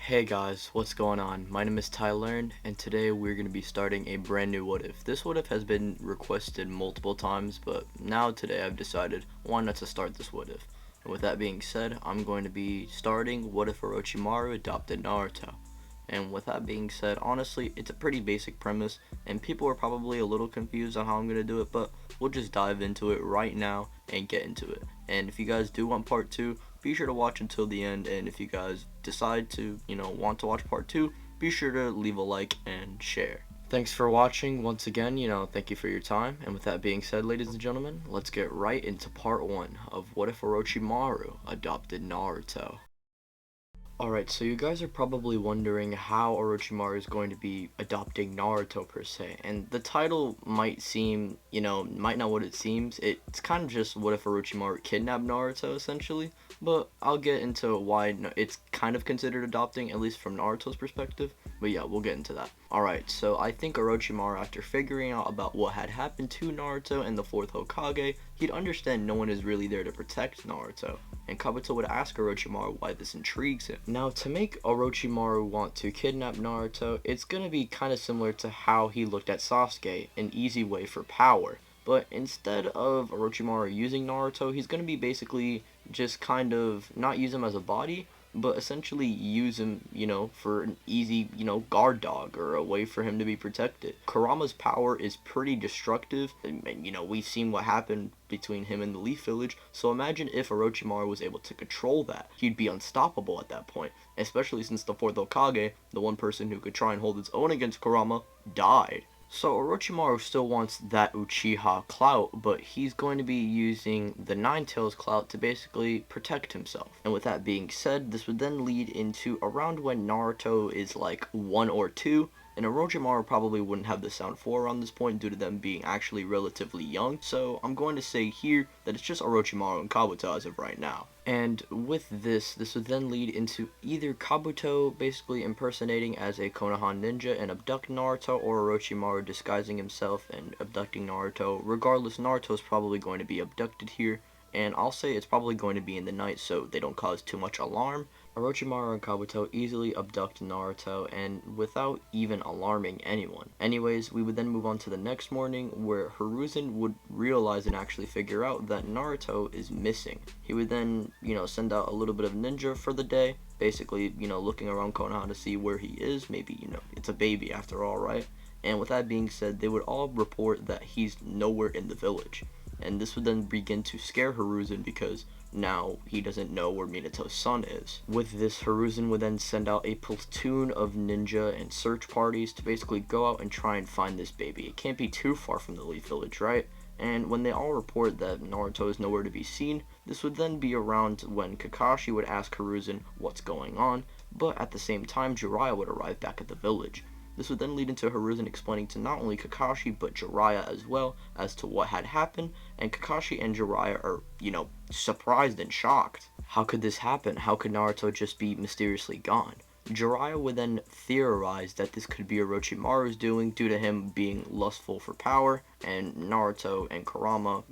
Hey guys, what's going on? My name is Tylearn, and today we're going to be starting a brand new what if. This what if has been requested multiple times, but now today I've decided why not to start this what if. And with that being said, I'm going to be starting what if Orochimaru adopted Naruto. And with that being said, honestly, it's a pretty basic premise, and people are probably a little confused on how I'm going to do it, but we'll just dive into it right now and get into it. And if you guys do want part 2, be sure to watch until the end, and if you guys decide to, want to watch part 2, be sure to leave a like and share. Thanks for watching once again, thank you for your time, and with that being said, ladies and gentlemen, let's get right into part 1 of What If Orochimaru Adopted Naruto. Alright, so you guys are probably wondering how Orochimaru is going to be adopting Naruto per se, and the title might seem, might not what it seems. It's kind of just what if Orochimaru kidnapped Naruto, essentially, but I'll get into why it's kind of considered adopting, at least from Naruto's perspective, but yeah, we'll get into that. Alright, so I think Orochimaru, after figuring out about what had happened to Naruto and the 4th Hokage, he'd understand no one is really there to protect Naruto, and Kabuto would ask Orochimaru why this intrigues him. Now, to make Orochimaru want to kidnap Naruto, it's gonna be kind of similar to how he looked at Sasuke, an easy way for power. But instead of Orochimaru using Naruto, he's gonna be basically just kind of not use him as a body, but essentially use him, for an easy, guard dog or a way for him to be protected. Kurama's power is pretty destructive, and we've seen what happened between him and the Leaf Village, so imagine if Orochimaru was able to control that. He'd be unstoppable at that point, especially since the 4th Hokage, the one person who could try and hold his own against Kurama, died. So Orochimaru still wants that Uchiha clout, but he's going to be using the Nine Tails clout to basically protect himself. And with that being said, this would then lead into around when Naruto is like 1 or 2, and Orochimaru probably wouldn't have the Sound 4 around this point due to them being actually relatively young, so I'm going to say here that it's just Orochimaru and Kabuto as of right now. And with this would then lead into either Kabuto basically impersonating as a Konoha ninja and abduct Naruto, or Orochimaru disguising himself and abducting Naruto. Regardless, Naruto's probably going to be abducted here, and I'll say it's probably going to be in the night so they don't cause too much alarm. Orochimaru and Kabuto easily abduct Naruto, and without even alarming anyone. Anyways, we would then move on to the next morning, where Hiruzen would realize and actually figure out that Naruto is missing. He would then, send out a little bit of ninja for the day, basically, looking around Konoha to see where he is. Maybe, it's a baby after all, right? And with that being said, they would all report that he's nowhere in the village. And this would then begin to scare Hiruzen because now he doesn't know where Minato's son is. With this, Hiruzen would then send out a platoon of ninja and search parties to basically go out and try and find this baby. It can't be too far from the Leaf Village, right? And when they all report that Naruto is nowhere to be seen, this would then be around when Kakashi would ask Hiruzen what's going on, but at the same time Jiraiya would arrive back at the village. This would then lead into Hiruzen explaining to not only Kakashi, but Jiraiya as well, as to what had happened, and Kakashi and Jiraiya are, surprised and shocked. How could this happen? How could Naruto just be mysteriously gone? Jiraiya would then theorize that this could be Orochimaru's doing due to him being lustful for power, and Naruto and Kurama,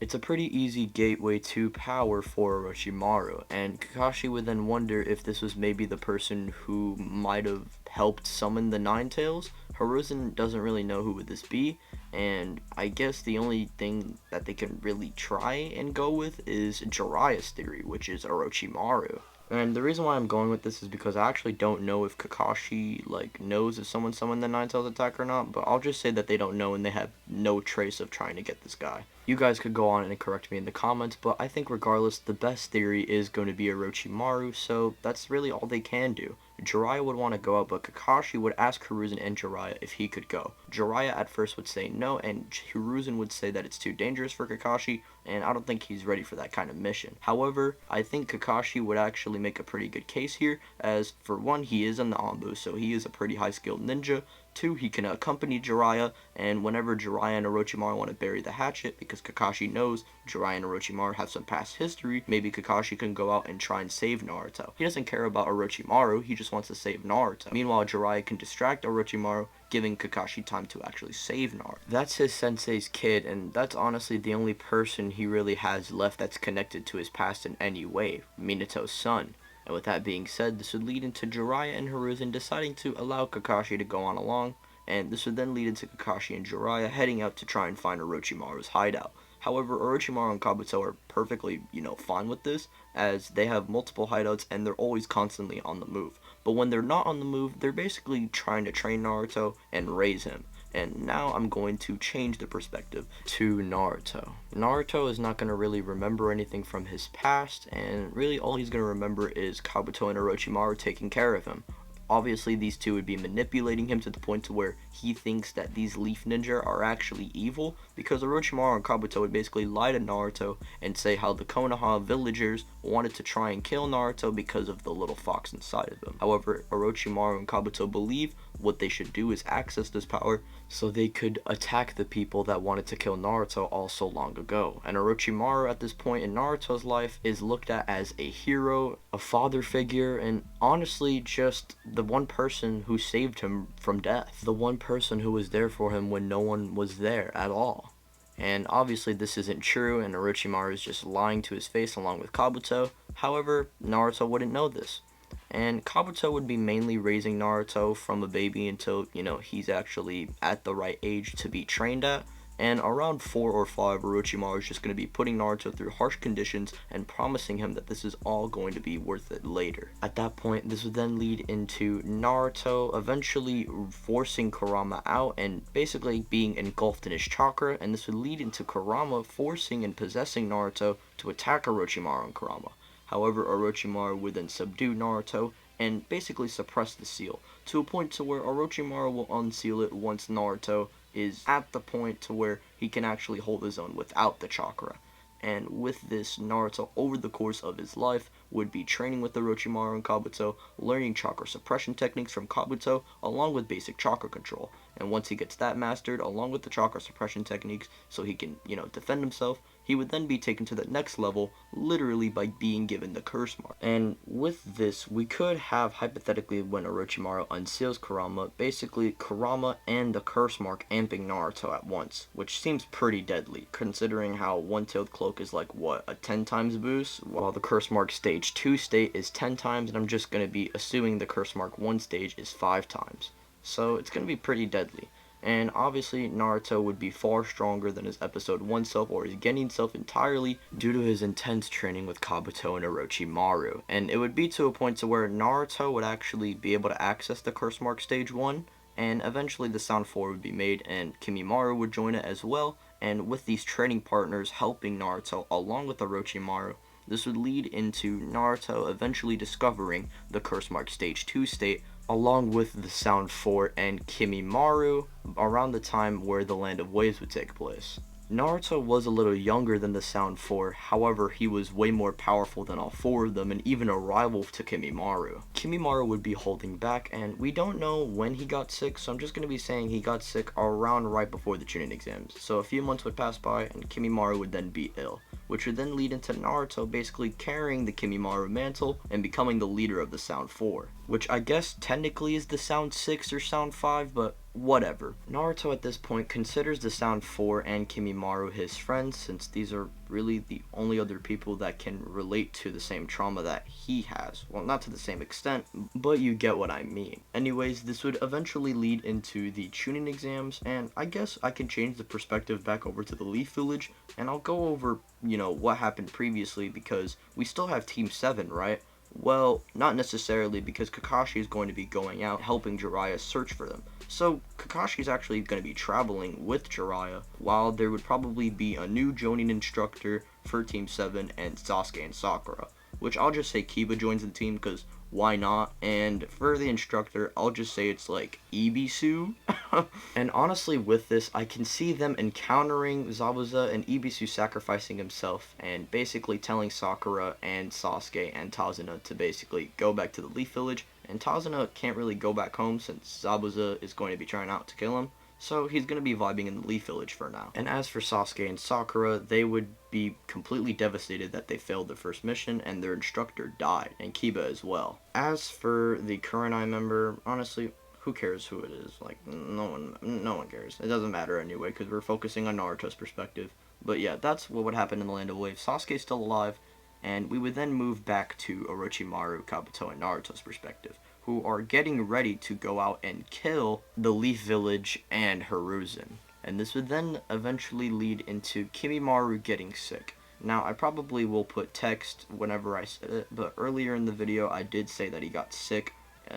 it's a pretty easy gateway to power for Orochimaru, and Kakashi would then wonder if this was maybe the person who might have helped summon the Nine Tails. Hiruzen doesn't really know who would this be, and I guess the only thing that they can really try and go with is Jiraiya's theory, which is Orochimaru. And the reason why I'm going with this is because I actually don't know if Kakashi, knows if someone summoned the Nine Tails attack or not, but I'll just say that they don't know and they have no trace of trying to get this guy. You guys could go on and correct me in the comments, but I think regardless, the best theory is going to be Orochimaru, so that's really all they can do. Jiraiya would want to go out, but Kakashi would ask Hiruzen and Jiraiya if he could go. Jiraiya at first would say no, and Hiruzen would say that it's too dangerous for Kakashi, and I don't think he's ready for that kind of mission. However, I think Kakashi would actually make a pretty good case here, as for one, he is in the Anbu, so he is a pretty high-skilled ninja. 2, he can accompany Jiraiya, and whenever Jiraiya and Orochimaru want to bury the hatchet, because Kakashi knows Jiraiya and Orochimaru have some past history, maybe Kakashi can go out and try and save Naruto. He doesn't care about Orochimaru, he just wants to save Naruto. Meanwhile, Jiraiya can distract Orochimaru, giving Kakashi time to actually save Naruto. That's his sensei's kid, and that's honestly the only person he really has left that's connected to his past in any way, Minato's son. And with that being said, this would lead into Jiraiya and Hiruzen deciding to allow Kakashi to go on along, and this would then lead into Kakashi and Jiraiya heading out to try and find Orochimaru's hideout. However, Orochimaru and Kabuto are perfectly, fine with this, as they have multiple hideouts and they're always constantly on the move. But when they're not on the move, they're basically trying to train Naruto and raise him. And now I'm going to change the perspective to Naruto. Naruto is not going to really remember anything from his past, and really all he's going to remember is Kabuto and Orochimaru taking care of him. Obviously, these two would be manipulating him to the point to where he thinks that these Leaf Ninja are actually evil, because Orochimaru and Kabuto would basically lie to Naruto and say how the Konoha villagers wanted to try and kill Naruto because of the little fox inside of him. However, Orochimaru and Kabuto believe what they should do is access this power so they could attack the people that wanted to kill Naruto all so long ago. And Orochimaru at this point in Naruto's life is looked at as a hero, a father figure, and honestly just the one person who saved him from death. The one person who was there for him when no one was there at all. And obviously this isn't true, and Orochimaru is just lying to his face along with Kabuto. However, Naruto wouldn't know this. And Kabuto would be mainly raising Naruto from a baby until, he's actually at the right age to be trained at. And around 4 or 5, Orochimaru is just going to be putting Naruto through harsh conditions and promising him that this is all going to be worth it later. At that point, this would then lead into Naruto eventually forcing Kurama out and basically being engulfed in his chakra, and this would lead into Kurama forcing and possessing Naruto to attack Orochimaru and Kurama. However, Orochimaru would then subdue Naruto and basically suppress the seal, to a point to where Orochimaru will unseal it once Naruto is at the point to where he can actually hold his own without the chakra. And with this, Naruto, over the course of his life, would be training with Orochimaru and Kabuto, learning chakra suppression techniques from Kabuto, along with basic chakra control. And once he gets that mastered, along with the chakra suppression techniques, so he can, defend himself, he would then be taken to the next level, literally by being given the curse mark. And with this, we could have, hypothetically, when Orochimaru unseals Kurama, basically Kurama and the curse mark amping Naruto at once, which seems pretty deadly, considering how One-Tailed Cloak is like, a 10 times boost, while the curse mark stage 2 state is 10 times, and I'm just going to be assuming the curse mark 1 stage is 5 times. So it's going to be pretty deadly. And obviously Naruto would be far stronger than his episode 1 self or his Genin self entirely due to his intense training with Kabuto and Orochimaru. And it would be to a point to where Naruto would actually be able to access the curse mark stage 1, and eventually the Sound 4 would be made and Kimimaro would join it as well. And with these training partners helping Naruto along with Orochimaru, this would lead into Naruto eventually discovering the curse mark stage 2 state along with the Sound 4 and Kimimaro around the time where the Land of Waves would take place. Naruto was a little younger than the Sound 4, however he was way more powerful than all 4 of them and even a rival to Kimimaro. Kimimaro would be holding back, and we don't know when he got sick, so I'm just going to be saying he got sick around right before the Chunin exams. So a few months would pass by and Kimimaro would then be ill, which would then lead into Naruto basically carrying the Kimimaro mantle and becoming the leader of the Sound 4, which I guess technically is the Sound 6 or Sound 5, but whatever. Naruto at this point considers the Sound 4 and Kimimaro his friends, since these are really the only other people that can relate to the same trauma that he has. Well, not to the same extent, but you get what I mean. Anyways, this would eventually lead into the Chunin exams, and I guess I can change the perspective back over to the Leaf Village, and I'll go over, what happened previously, because we still have Team 7, right? Well, not necessarily, because Kakashi is going to be going out helping Jiraiya search for them. So Kakashi is actually going to be traveling with Jiraiya, while there would probably be a new Jonin instructor for Team 7 and Sasuke and Sakura, which I'll just say Kiba joins the team because why not? And for the instructor, I'll just say it's like Ibisu. And honestly, with this, I can see them encountering Zabuza and Ibisu sacrificing himself and basically telling Sakura and Sasuke and Tazuna to basically go back to the Leaf Village. And Tazuna can't really go back home since Zabuza is going to be trying out to kill him. So he's going to be vibing in the Leaf Village for now. And as for Sasuke and Sakura, they would be completely devastated that they failed their first mission and their instructor died, and Kiba as well. As for the Kurenai member, honestly, who cares who it is? Like, no one cares. It doesn't matter anyway, because we're focusing on Naruto's perspective. But yeah, that's what would happen in the Land of Waves. Sasuke's still alive, And we would then move back to Orochimaru, Kabuto, and Naruto's perspective, who are getting ready to go out and kill the Leaf Village and Hiruzen. And this would then eventually lead into Kimimaro getting sick. Now, I probably will put text whenever I said it, but earlier in the video I did say that he got sick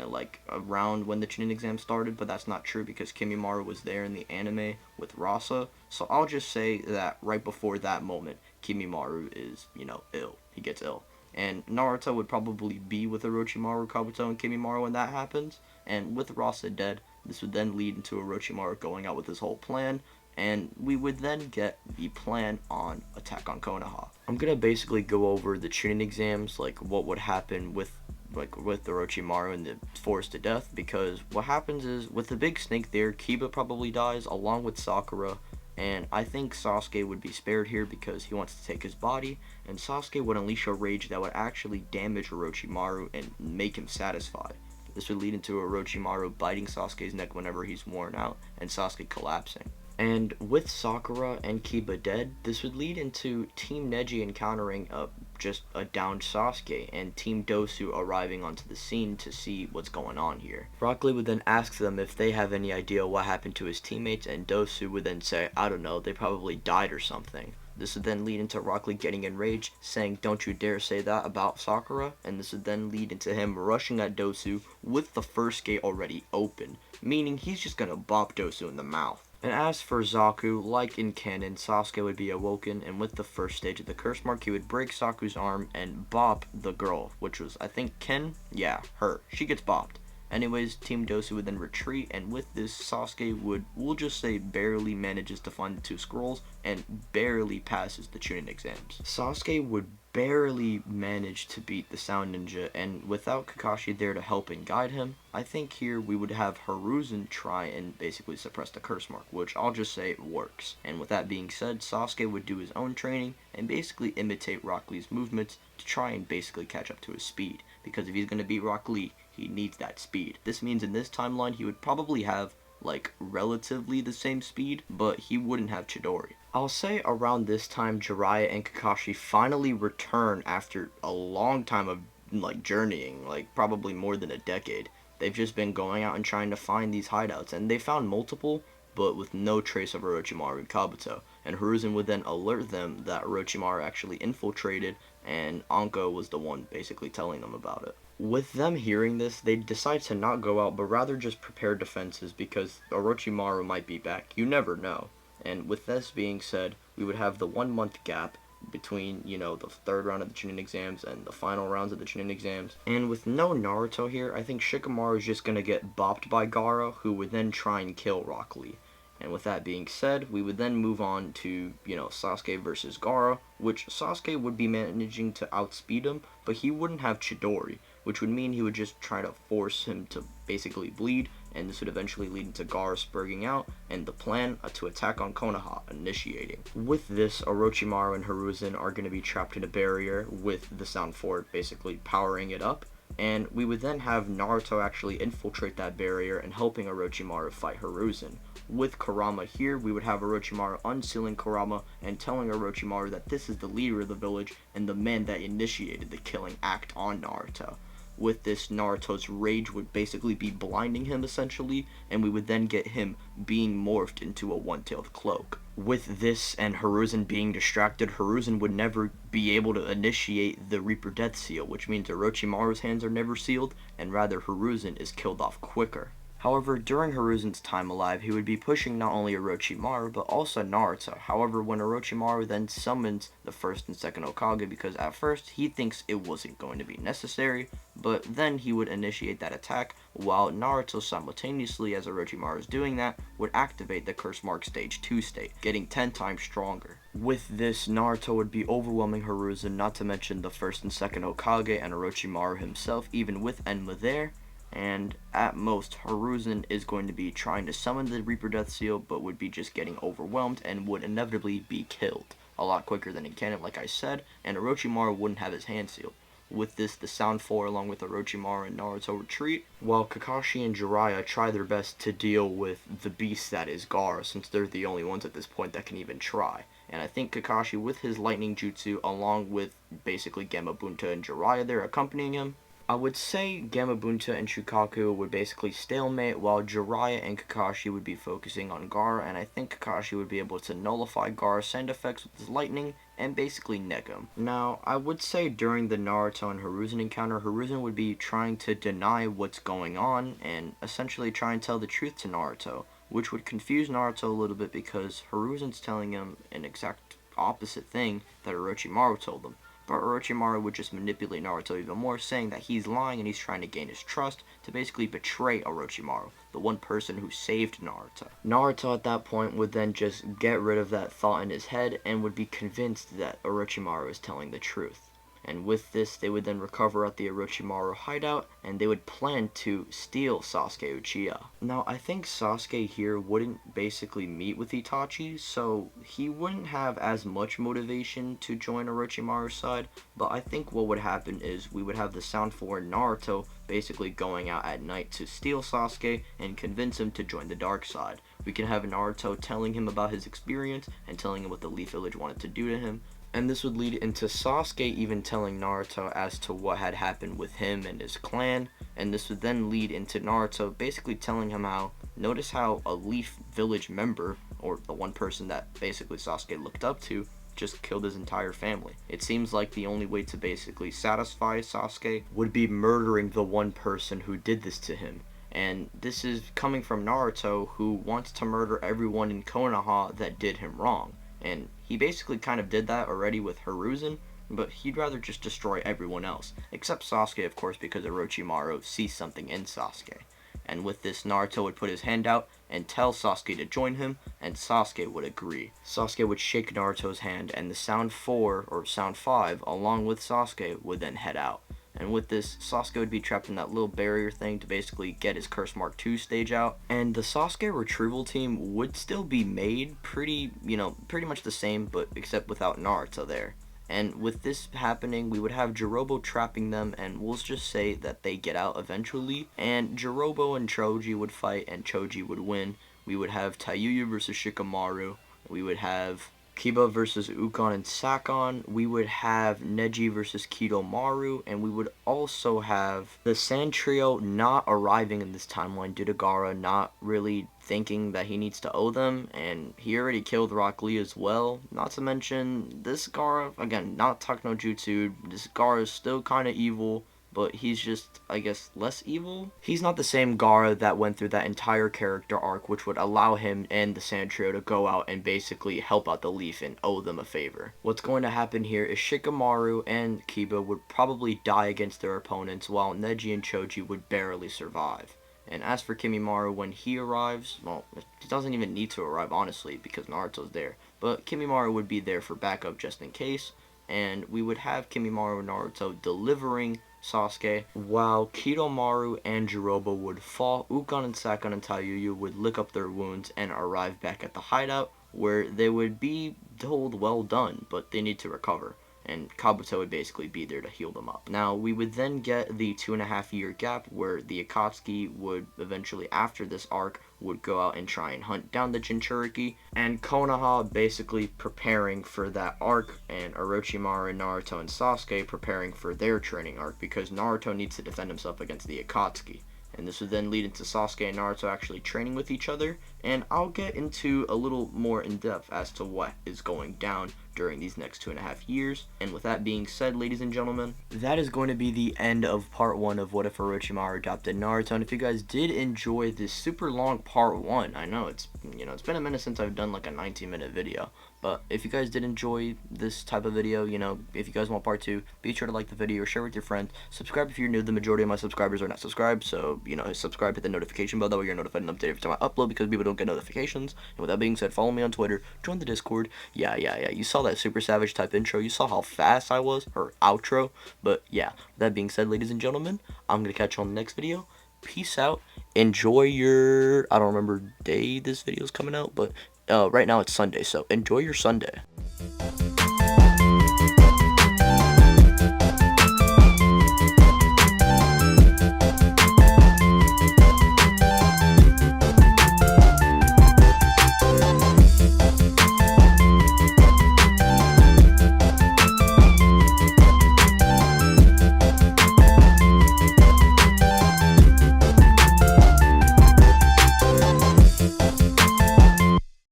like around when the Chunin exam started, but that's not true because Kimimaro was there in the anime with Rasa. So I'll just say that right before that moment, Kimimaro is, ill. He gets ill. And Naruto would probably be with Orochimaru, Kabuto, and Kimimaro when that happens. And with Rasa dead, this would then lead into Orochimaru going out with his whole plan, and we would then get the plan on Attack on Konoha. I'm gonna basically go over the Chunin exams, like what would happen with Orochimaru in the Forest of Death, because what happens is with the big snake there, Kiba probably dies along with Sakura, and I think Sasuke would be spared here because he wants to take his body, and Sasuke would unleash a rage that would actually damage Orochimaru and make him satisfied. This would lead into Orochimaru biting Sasuke's neck whenever he's worn out, and Sasuke collapsing. And with Sakura and Kiba dead, this would lead into Team Neji encountering just a downed Sasuke, and Team Dosu arriving onto the scene to see what's going on here. Rock Lee would then ask them if they have any idea what happened to his teammates, and Dosu would then say, I don't know, they probably died or something. This would then lead into Rock Lee getting enraged, saying, don't you dare say that about Sakura, and this would then lead into him rushing at Dosu with the first gate already open, meaning he's just gonna bop Dosu in the mouth. And as for Zaku, like in canon, Sasuke would be awoken, and with the first stage of the curse mark, he would break Saku's arm and bop the girl, which was, I think, Ken? Yeah, her. She gets bopped. Anyways, Team Dosu would then retreat, and with this, Sasuke we'll just say, barely manages to find the two scrolls, and barely passes the Chunin exams. Sasuke would barely manage to beat the Sound Ninja, and without Kakashi there to help and guide him, I think here we would have Hiruzen try and basically suppress the curse mark, which I'll just say works. And with that being said, Sasuke would do his own training and basically imitate Rock Lee's movements to try and basically catch up to his speed, because if he's going to beat Rock Lee, he needs that speed. This means in this timeline he would probably have like relatively the same speed, but he wouldn't have Chidori. I'll say around this time Jiraiya and Kakashi finally return after a long time of like journeying, like probably more than a decade. They've just been going out and trying to find these hideouts, and they found multiple, but with no trace of Orochimaru and Kabuto. And Hiruzen would then alert them that Orochimaru actually infiltrated, and Anko was the one basically telling them about it. With them hearing this, they decide to not go out, but rather just prepare defenses because Orochimaru might be back. You never know. And with this being said, we would have the 1 month gap between, the third round of the Chunin exams and the final rounds of the Chunin exams. And with no Naruto here, I think Shikamaru is just going to get bopped by Gaara, who would then try and kill Rock Lee. And with that being said, we would then move on to, Sasuke versus Gaara, which Sasuke would be managing to outspeed him, but he wouldn't have Chidori, which would mean he would just try to force him to basically bleed, and this would eventually lead into Gaara spurging out, and the plan to attack on Konoha initiating. With this, Orochimaru and Hiruzen are going to be trapped in a barrier with the Sound Fort basically powering it up, and we would then have Naruto actually infiltrate that barrier and helping Orochimaru fight Hiruzen. With Kurama here, we would have Orochimaru unsealing Kurama and telling Orochimaru that this is the leader of the village and the man that initiated the killing act on Naruto. With this, Naruto's rage would basically be blinding him essentially, and we would then get him being morphed into a one-tailed cloak. With this and Hiruzen being distracted, Hiruzen would never be able to initiate the Reaper Death Seal, which means Orochimaru's hands are never sealed, and rather Hiruzen is killed off quicker. However, during Hiruzen's time alive, he would be pushing not only Orochimaru, but also Naruto. However, when Orochimaru then summons the first and second Hokage, because at first he thinks it wasn't going to be necessary, but then he would initiate that attack, while Naruto simultaneously, as Orochimaru is doing that, would activate the Curse Mark Stage 2 state, getting 10 times stronger. With this, Naruto would be overwhelming Hiruzen, not to mention the first and second Hokage and Orochimaru himself, even with Enma there. And at most, Hiruzen is going to be trying to summon the Reaper Death Seal, but would be just getting overwhelmed and would inevitably be killed. A lot quicker than in canon, like I said, and Orochimaru wouldn't have his hand sealed. With this, the Sound Four along with Orochimaru and Naruto retreat, while Kakashi and Jiraiya try their best to deal with the beast that is Gaara, since they're the only ones at this point that can even try. And I think Kakashi, with his lightning jutsu, along with basically Gamabunta and Jiraiya there accompanying him, I would say Gamabunta and Shukaku would basically stalemate, while Jiraiya and Kakashi would be focusing on Gaara, and I think Kakashi would be able to nullify Gaara's sand effects with his lightning and basically neck him. Now, I would say during the Naruto and Hiruzen encounter, Hiruzen would be trying to deny what's going on and essentially try and tell the truth to Naruto, which would confuse Naruto a little bit because Hiruzen's telling him an exact opposite thing that Orochimaru told him. But Orochimaru would just manipulate Naruto even more, saying that he's lying and he's trying to gain his trust to basically betray Orochimaru, the one person who saved Naruto. Naruto at that point would then just get rid of that thought in his head and would be convinced that Orochimaru is telling the truth. And with this, they would then recover at the Orochimaru hideout, and they would plan to steal Sasuke Uchiha. Now, I think Sasuke here wouldn't basically meet with Itachi, so he wouldn't have as much motivation to join Orochimaru's side, but I think what would happen is we would have the Sound 4 Naruto basically going out at night to steal Sasuke and convince him to join the dark side. We can have Naruto telling him about his experience and telling him what the Leaf Village wanted to do to him. And this would lead into Sasuke even telling Naruto as to what had happened with him and his clan. And this would then lead into Naruto basically telling him how, notice how a Leaf Village member, or the one person that basically Sasuke looked up to, just killed his entire family. It seems like the only way to basically satisfy Sasuke would be murdering the one person who did this to him. And this is coming from Naruto, who wants to murder everyone in Konoha that did him wrong. And he basically kind of did that already with Hiruzen, but he'd rather just destroy everyone else, except Sasuke, of course, because Orochimaru sees something in Sasuke. And with this, Naruto would put his hand out and tell Sasuke to join him, and Sasuke would agree. Sasuke would shake Naruto's hand, and the Sound 4, or Sound 5, along with Sasuke, would then head out. And with this, Sasuke would be trapped in that little barrier thing to basically get his Curse Mark 2 stage out. And the Sasuke retrieval team would still be made pretty much the same, but except without Naruto there. And with this happening, we would have Jirobo trapping them, and we'll just say that they get out eventually. And Jirobo and Choji would fight, and Choji would win. We would have Tayuya versus Shikamaru. We would have Kiba versus Ukon and Sakon. We would have Neji versus Kidomaru, and we would also have the Sand Trio not arriving in this timeline due to Gaara not really thinking that he needs to owe them, and he already killed Rock Lee as well. Not to mention, this Gaara, again, not Takno Jutsu, this Gaara is still kind of evil, but he's just, I guess, less evil. He's not the same Gaara that went through that entire character arc, which would allow him and the Sand Trio to go out and basically help out the Leaf and owe them a favor. What's going to happen here is Shikamaru and Kiba would probably die against their opponents, while Neji and Choji would barely survive. And as for Kimimaro, when he arrives, well, he doesn't even need to arrive, honestly, because Naruto's there. But Kimimaro would be there for backup just in case, and we would have Kimimaro and Naruto delivering Sasuke, while Kidomaru and Jirobo would fall. Ukon and Sakon and Tayuya would lick up their wounds and arrive back at the hideout, where they would be told, well done, but they need to recover. And Kabuto would basically be there to heal them up. Now, we would then get the 2.5-year gap where the Akatsuki would eventually, after this arc, would go out and try and hunt down the Jinchuriki, and Konoha basically preparing for that arc, and Orochimaru, Naruto, and Sasuke preparing for their training arc, because Naruto needs to defend himself against the Akatsuki. And this would then lead into Sasuke and Naruto actually training with each other, and I'll get into a little more in depth as to what is going down during these next 2.5 years. And with that being said, ladies and gentlemen, that is going to be the end of part 1 of What If Orochimaru Adopted Naruto. And if you guys did enjoy this super long part 1, I know it's been a minute since I've done like a 19-minute video, but if you guys did enjoy this type of video, if you guys want part 2, be sure to like the video, share with your friends, subscribe if you're new. The majority of my subscribers are not subscribed, so subscribe, hit the notification bell, that way you're notified and updated every time I upload, because people don't get notifications. And with that being said, follow me on Twitter, join the Discord. Yeah, you saw that Super Savage type intro, you saw how fast I was, or outro. But yeah, with that being said, ladies and gentlemen, I'm gonna catch you on the next video. Peace out. Enjoy your, I don't remember day this video is coming out, but right now it's Sunday, so enjoy your Sunday.